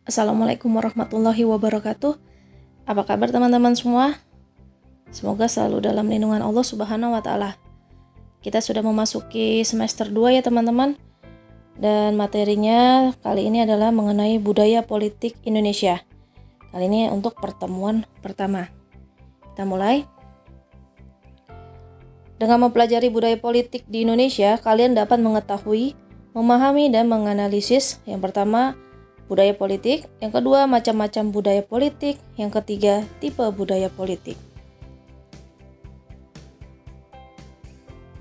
Assalamualaikum warahmatullahi wabarakatuh. Apa kabar teman-teman semua? Semoga selalu dalam lindungan Allah Subhanahu wa taala. Kita sudah memasuki semester 2 ya teman-teman. Dan materinya kali ini adalah mengenai budaya politik Indonesia. Kali ini untuk pertemuan pertama. Kita mulai. Dengan mempelajari budaya politik di Indonesia, kalian dapat mengetahui, memahami dan menganalisis yang pertama budaya politik, yang kedua macam-macam budaya politik, yang ketiga tipe budaya politik.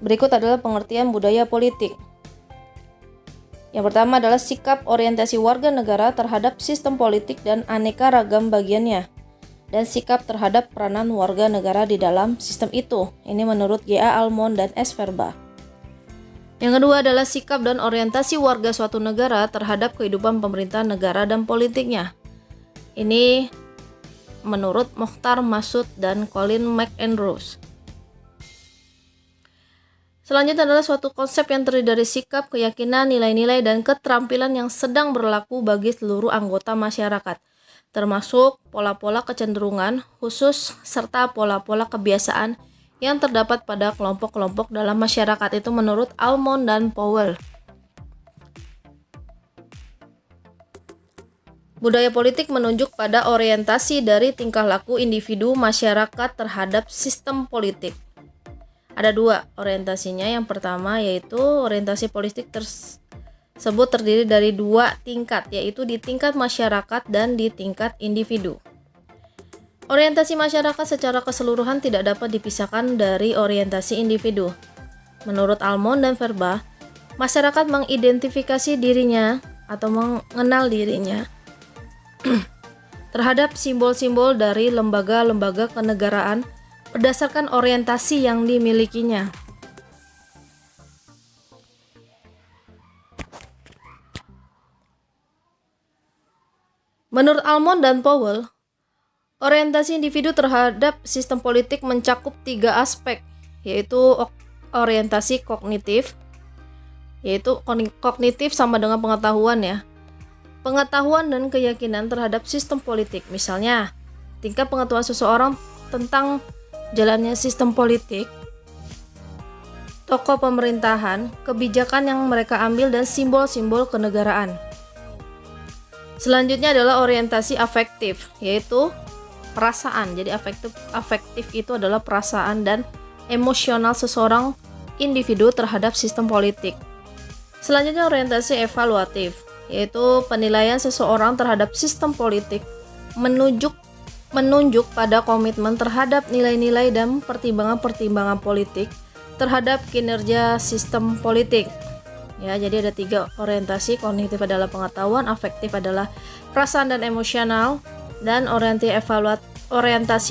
Berikut adalah pengertian budaya politik. Yang pertama adalah sikap orientasi warga negara terhadap sistem politik dan aneka ragam bagiannya, dan sikap terhadap peranan warga negara di dalam sistem itu. Ini menurut G.A. Almond dan S. Verba. Yang kedua adalah sikap dan orientasi warga suatu negara terhadap kehidupan pemerintah negara dan politiknya. Ini menurut Mokhtar Masud dan Colin McAndrews. Selanjutnya adalah suatu konsep yang terdiri dari sikap, keyakinan, nilai-nilai, dan keterampilan yang sedang berlaku bagi seluruh anggota masyarakat, termasuk pola-pola kecenderungan khusus serta pola-pola kebiasaan yang terdapat pada kelompok-kelompok dalam masyarakat. Itu menurut Almond dan Powell. Budaya politik menunjuk pada orientasi dari tingkah laku individu masyarakat terhadap sistem politik. Ada dua orientasinya. Yang pertama yaitu orientasi politik tersebut terdiri dari dua tingkat, yaitu di tingkat masyarakat dan di tingkat individu. Orientasi masyarakat secara keseluruhan tidak dapat dipisahkan dari orientasi individu. Menurut Almond dan Verba, masyarakat mengidentifikasi dirinya atau mengenal dirinya terhadap simbol-simbol dari lembaga-lembaga kenegaraan berdasarkan orientasi yang dimilikinya. Menurut Almond dan Powell, orientasi individu terhadap sistem politik mencakup tiga aspek, yaitu orientasi kognitif, yaitu kognitif sama dengan pengetahuan ya. Pengetahuan dan keyakinan terhadap sistem politik, misalnya tingkat pengetahuan seseorang tentang jalannya sistem politik, tokoh pemerintahan, kebijakan yang mereka ambil, dan simbol-simbol kenegaraan. Selanjutnya adalah orientasi afektif, yaitu perasaan. Jadi afektif itu adalah perasaan dan emosional seseorang individu terhadap sistem politik. Selanjutnya orientasi evaluatif, yaitu penilaian seseorang terhadap sistem politik menunjuk pada komitmen terhadap nilai-nilai dan pertimbangan-pertimbangan politik terhadap kinerja sistem politik. Ya, jadi ada tiga orientasi. Kognitif adalah pengetahuan, afektif adalah perasaan dan emosional, dan orientasi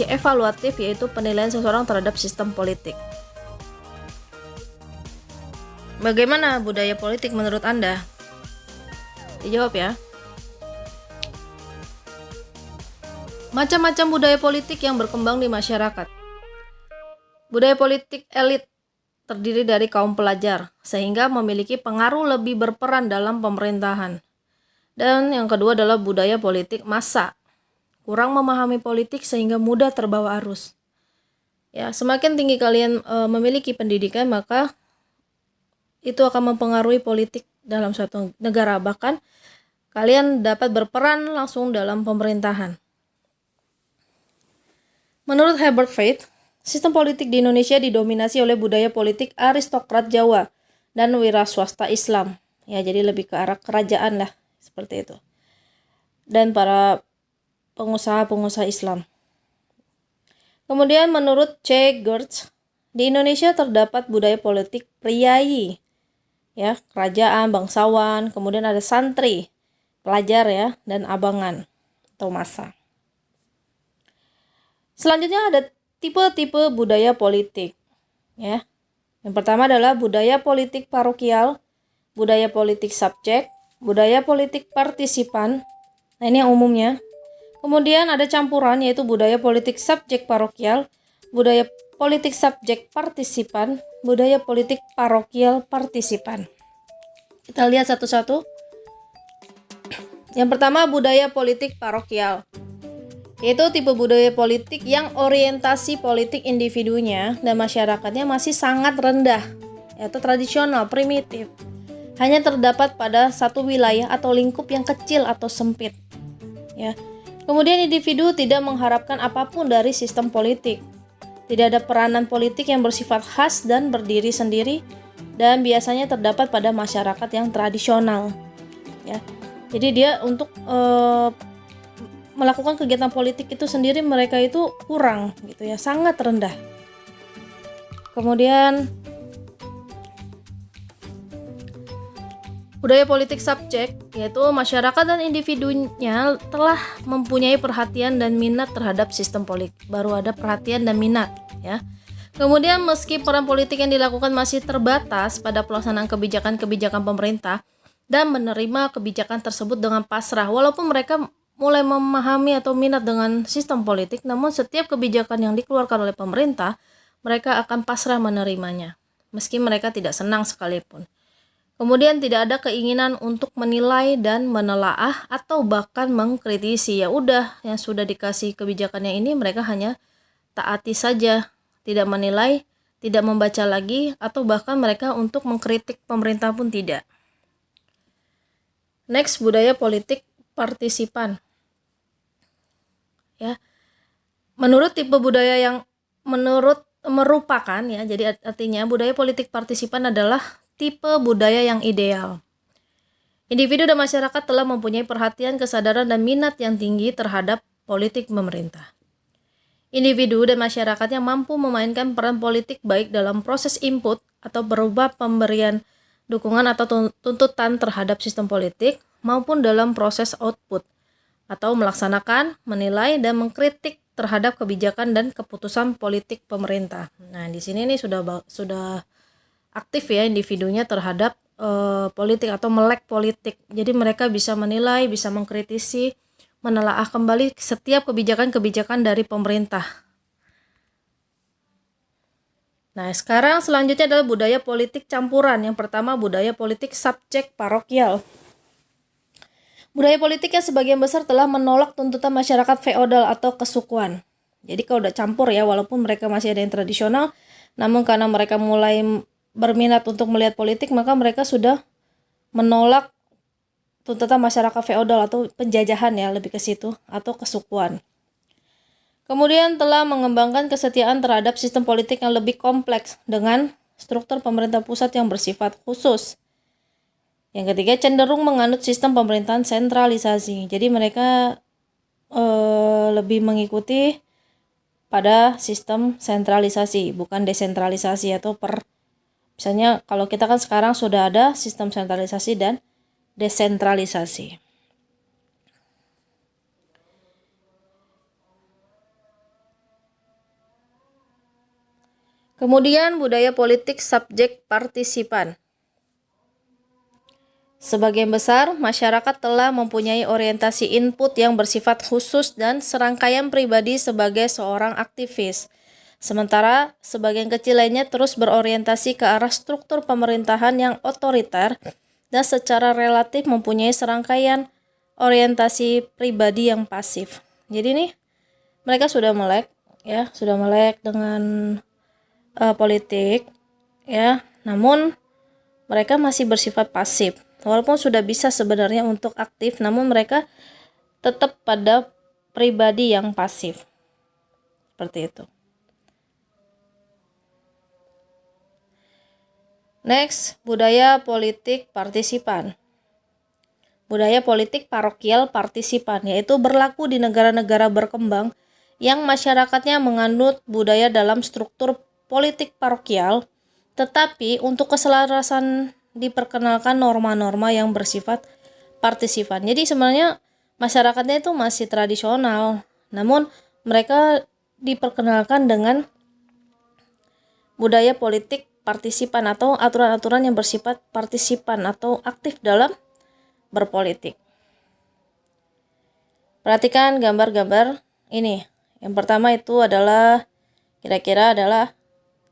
evaluatif yaitu penilaian seseorang terhadap sistem politik. Bagaimana budaya politik menurut Anda? Dijawab ya. Macam-macam budaya politik yang berkembang di masyarakat. Budaya politik elit terdiri dari kaum pelajar, sehingga memiliki pengaruh lebih berperan dalam pemerintahan. Dan yang kedua adalah budaya politik massa, kurang memahami politik sehingga mudah terbawa arus. Ya, semakin tinggi kalian memiliki pendidikan, maka itu akan mempengaruhi politik dalam suatu negara. Bahkan kalian dapat berperan langsung dalam pemerintahan. Menurut Herbert Faith, sistem politik di Indonesia didominasi oleh budaya politik aristokrat Jawa dan wira swasta Islam. Ya, jadi lebih ke arah kerajaan lah, seperti itu. Dan para pengusaha-pengusaha Islam. Kemudian menurut C. Gertz, di Indonesia terdapat budaya politik priayi, ya, kerajaan, bangsawan, kemudian ada santri, pelajar ya, dan abangan atau massa. Selanjutnya ada tipe-tipe budaya politik, ya. Yang pertama adalah budaya politik parokial, budaya politik subjek, budaya politik partisipan. Nah, ini yang umumnya. Kemudian ada campuran, yaitu budaya politik subjek parokial, budaya politik subjek partisipan, budaya politik parokial partisipan. Kita lihat satu-satu. Yang pertama, budaya politik parokial, yaitu tipe budaya politik yang orientasi politik individunya dan masyarakatnya masih sangat rendah, yaitu tradisional, primitif. Hanya terdapat pada satu wilayah atau lingkup yang kecil atau sempit. Ya. Kemudian individu tidak mengharapkan apapun dari sistem politik. Tidak ada peranan politik yang bersifat khas dan berdiri sendiri, dan biasanya terdapat pada masyarakat yang tradisional. Ya. Jadi dia untuk melakukan kegiatan politik itu sendiri mereka itu kurang gitu ya, sangat rendah. Kemudian budaya politik subjek, yaitu masyarakat dan individunya telah mempunyai perhatian dan minat terhadap sistem politik. Baru ada perhatian dan minat ya. Kemudian meski peran politik yang dilakukan masih terbatas pada pelaksanaan kebijakan-kebijakan pemerintah dan menerima kebijakan tersebut dengan pasrah, walaupun mereka mulai memahami atau minat dengan sistem politik, namun setiap kebijakan yang dikeluarkan oleh pemerintah, mereka akan pasrah menerimanya, meski mereka tidak senang sekalipun. Kemudian tidak ada keinginan untuk menilai dan menelaah atau bahkan mengkritisi. Ya udah, yang sudah dikasih kebijakannya ini mereka hanya taati saja, tidak menilai, tidak membaca lagi, atau bahkan mereka untuk mengkritik pemerintah pun tidak. Next, budaya politik partisipan. Ya. Menurut tipe budaya yang merupakan ya, jadi artinya budaya politik partisipan adalah tipe budaya yang ideal. Individu dan masyarakat telah mempunyai perhatian, kesadaran, dan minat yang tinggi terhadap politik pemerintah. Individu dan masyarakatnya mampu memainkan peran politik baik dalam proses input atau berubah pemberian dukungan atau tuntutan terhadap sistem politik, maupun dalam proses output atau melaksanakan, menilai, dan mengkritik terhadap kebijakan dan keputusan politik pemerintah. Nah, di sini nih sudah aktif ya individunya terhadap politik atau melek politik. Jadi mereka bisa menilai, bisa mengkritisi, menelaah kembali setiap kebijakan-kebijakan dari pemerintah. Nah, sekarang selanjutnya adalah budaya politik campuran. Yang pertama, budaya politik subjek parokial. Budaya politik yang sebagian besar telah menolak tuntutan masyarakat feodal atau kesukuan. Jadi kalau udah campur ya, walaupun mereka masih ada yang tradisional, namun karena mereka mulai berminat untuk melihat politik, maka mereka sudah menolak tuntutan masyarakat feodal atau penjajahan ya, lebih ke situ, atau kesukuan. Kemudian telah mengembangkan kesetiaan terhadap sistem politik yang lebih kompleks dengan struktur pemerintah pusat yang bersifat khusus. Yang ketiga, cenderung menganut sistem pemerintahan sentralisasi. Jadi mereka lebih mengikuti pada sistem sentralisasi, bukan desentralisasi atau misalnya kalau kita kan sekarang sudah ada sistem sentralisasi dan desentralisasi. Kemudian budaya politik subjek partisipan. Sebagian besar masyarakat telah mempunyai orientasi input yang bersifat khusus dan serangkaian pribadi sebagai seorang aktivis. Sementara sebagian kecil lainnya terus berorientasi ke arah struktur pemerintahan yang otoriter dan secara relatif mempunyai serangkaian orientasi pribadi yang pasif. Jadi nih mereka sudah melek dengan politik ya, namun mereka masih bersifat pasif. Walaupun sudah bisa sebenarnya untuk aktif, namun mereka tetap pada pribadi yang pasif. Seperti itu. Next, budaya politik partisipan. Budaya politik parokial partisipan, yaitu berlaku di negara-negara berkembang yang masyarakatnya menganut budaya dalam struktur politik parokial, tetapi untuk keselarasan diperkenalkan norma-norma yang bersifat partisipan. Jadi sebenarnya masyarakatnya itu masih tradisional, namun mereka diperkenalkan dengan budaya politik partisipan atau aturan-aturan yang bersifat partisipan atau aktif dalam berpolitik. Perhatikan gambar-gambar ini. Yang pertama itu adalah kira-kira adalah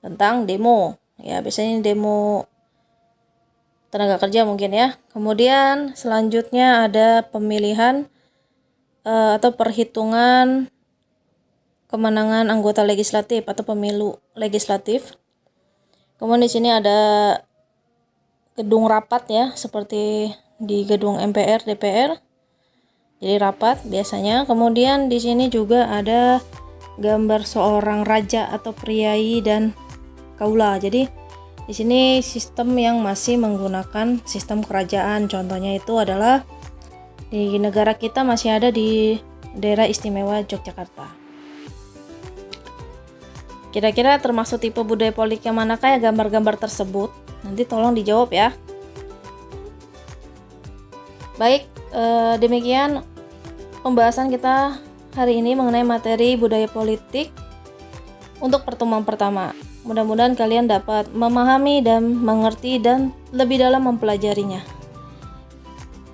tentang demo. Ya, biasanya demo tenaga kerja mungkin ya. Kemudian selanjutnya ada pemilihan atau perhitungan kemenangan anggota legislatif atau pemilu legislatif. Kemudian di sini ada gedung rapat ya, seperti di gedung MPR, DPR. Jadi rapat biasanya. Kemudian di sini juga ada gambar seorang raja atau priai dan kaula. Jadi di sini sistem yang masih menggunakan sistem kerajaan. Contohnya itu adalah di negara kita masih ada di daerah istimewa Yogyakarta. Kira-kira termasuk tipe budaya politik yang manakah ya gambar-gambar tersebut? Nanti tolong dijawab ya. Baik, demikian pembahasan kita hari ini mengenai materi budaya politik untuk pertemuan pertama. Mudah-mudahan kalian dapat memahami dan mengerti dan lebih dalam mempelajarinya.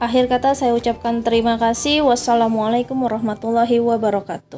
Akhir kata saya ucapkan terima kasih. Wassalamualaikum warahmatullahi wabarakatuh.